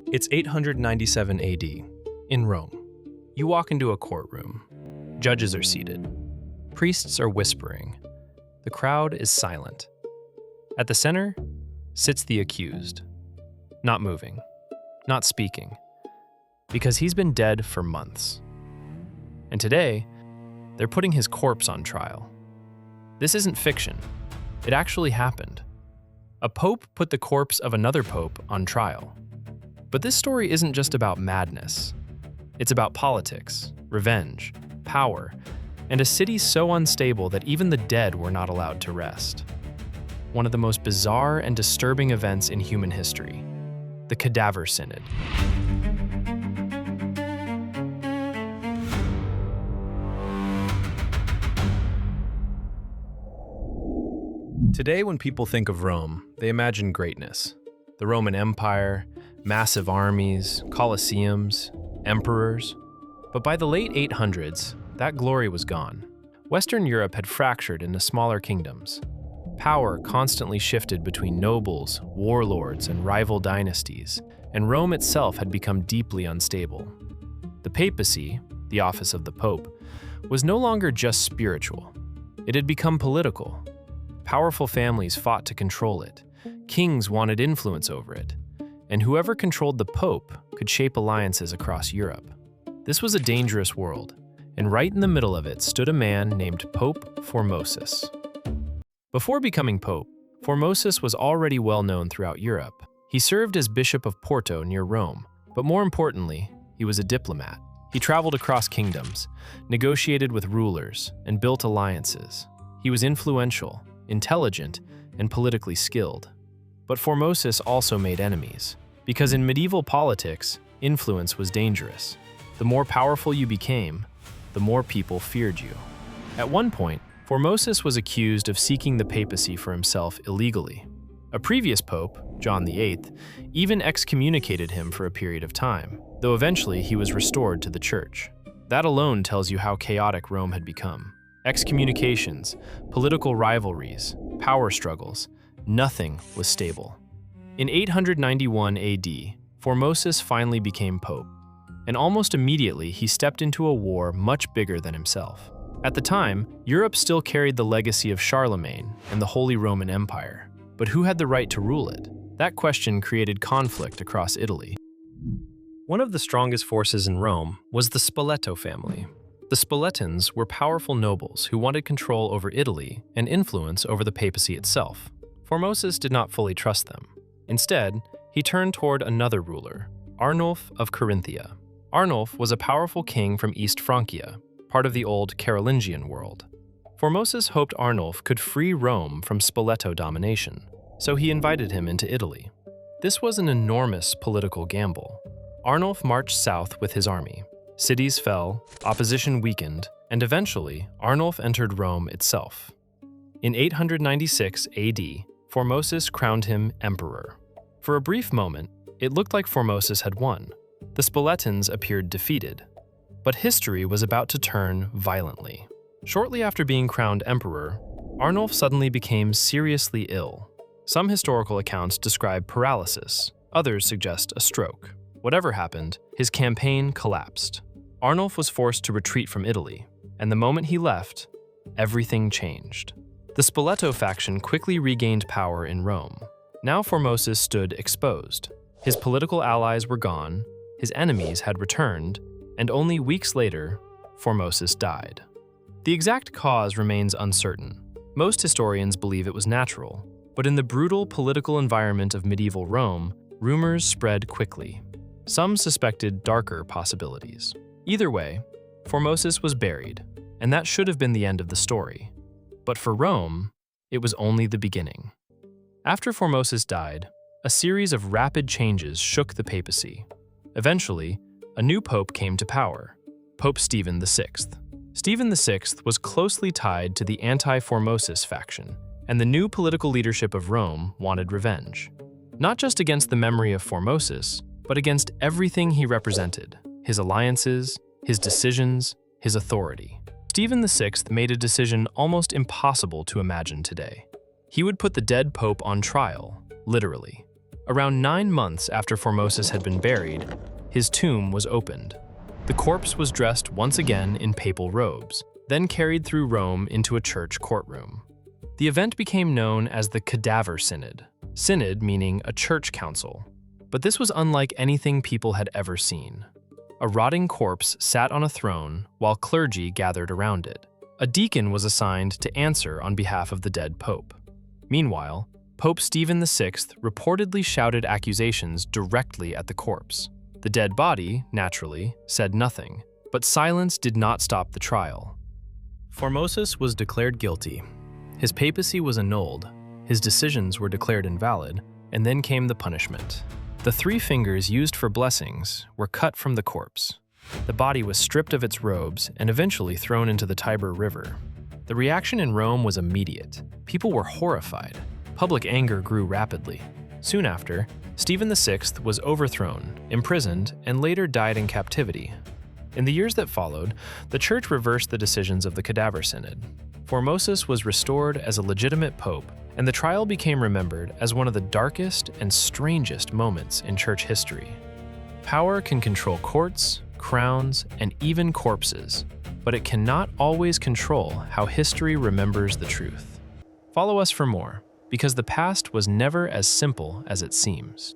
It's 897 AD, in Rome. You walk into a courtroom. Judges are seated. Priests are whispering. The crowd is silent. At the center sits the accused, not moving, not speaking, because he's been dead for months. And today, they're putting his corpse on trial. This isn't fiction. It actually happened. A pope put the corpse of another pope on trial. But this story isn't just about madness. It's about politics, revenge, power, and a city so unstable that even the dead were not allowed to rest. One of the most bizarre and disturbing events in human history, the Cadaver Synod. Today, when people think of Rome, they imagine greatness. The Roman Empire, massive armies, colosseums, emperors. But by the late 800s, that glory was gone. Western Europe had fractured into smaller kingdoms. Power constantly shifted between nobles, warlords, and rival dynasties, and Rome itself had become deeply unstable. The papacy, the office of the pope, was no longer just spiritual. It had become political. Powerful families fought to control it. Kings wanted influence over it. And whoever controlled the pope could shape alliances across Europe. This was a dangerous world, and right in the middle of it stood a man named Pope Formosus. Before becoming pope, Formosus was already well known throughout Europe. He served as Bishop of Porto near Rome, but more importantly, he was a diplomat. He traveled across kingdoms, negotiated with rulers, and built alliances. He was influential, intelligent, and politically skilled. But Formosus also made enemies, because in medieval politics, influence was dangerous. The more powerful you became, the more people feared you. At one point, Formosus was accused of seeking the papacy for himself illegally. A previous pope, John VIII, even excommunicated him for a period of time, though eventually he was restored to the church. That alone tells you how chaotic Rome had become. Excommunications, political rivalries, power struggles, nothing was stable. In 891 AD, Formosus finally became pope, and almost immediately he stepped into a war much bigger than himself. At the time, Europe still carried the legacy of Charlemagne and the Holy Roman Empire, but who had the right to rule it? That question created conflict across Italy. One of the strongest forces in Rome was the Spoleto family. The Spoletans were powerful nobles who wanted control over Italy and influence over the papacy itself. Formosus did not fully trust them. Instead, he turned toward another ruler, Arnulf of Carinthia. Arnulf was a powerful king from East Francia, part of the old Carolingian world. Formosus hoped Arnulf could free Rome from Spoleto domination, so he invited him into Italy. This was an enormous political gamble. Arnulf marched south with his army. Cities fell, opposition weakened, and eventually, Arnulf entered Rome itself. In 896 AD, Formosus crowned him emperor. For a brief moment, it looked like Formosus had won. The Spoletans appeared defeated. But history was about to turn violently. Shortly after being crowned emperor, Arnulf suddenly became seriously ill. Some historical accounts describe paralysis, others suggest a stroke. Whatever happened, his campaign collapsed. Arnulf was forced to retreat from Italy, and the moment he left, everything changed. The Spoleto faction quickly regained power in Rome. Now Formosus stood exposed. His political allies were gone, his enemies had returned, and only weeks later, Formosus died. The exact cause remains uncertain. Most historians believe it was natural, but in the brutal political environment of medieval Rome, rumors spread quickly. Some suspected darker possibilities. Either way, Formosus was buried, and that should have been the end of the story. But for Rome, it was only the beginning. After Formosus died, a series of rapid changes shook the papacy. Eventually, a new pope came to power, Pope Stephen VI. Stephen VI was closely tied to the anti-Formosus faction, and the new political leadership of Rome wanted revenge. Not just against the memory of Formosus, but against everything he represented, his alliances, his decisions, his authority. Stephen VI made a decision almost impossible to imagine today. He would put the dead pope on trial, literally. Around 9 months after Formosus had been buried, his tomb was opened. The corpse was dressed once again in papal robes, then carried through Rome into a church courtroom. The event became known as the Cadaver Synod, synod meaning a church council. But this was unlike anything people had ever seen. A rotting corpse sat on a throne while clergy gathered around it. A deacon was assigned to answer on behalf of the dead pope. Meanwhile, Pope Stephen VI reportedly shouted accusations directly at the corpse. The dead body, naturally, said nothing, but silence did not stop the trial. Formosus was declared guilty. His papacy was annulled, his decisions were declared invalid, and then came the punishment. The 3 fingers used for blessings were cut from the corpse. The body was stripped of its robes and eventually thrown into the Tiber River. The reaction in Rome was immediate. People were horrified. Public anger grew rapidly. Soon after, Stephen VI was overthrown, imprisoned, and later died in captivity. In the years that followed, the Church reversed the decisions of the Cadaver Synod. Formosus was restored as a legitimate pope, and the trial became remembered as one of the darkest and strangest moments in church history. Power can control courts, crowns, and even corpses, but it cannot always control how history remembers the truth. Follow us for more, because the past was never as simple as it seems.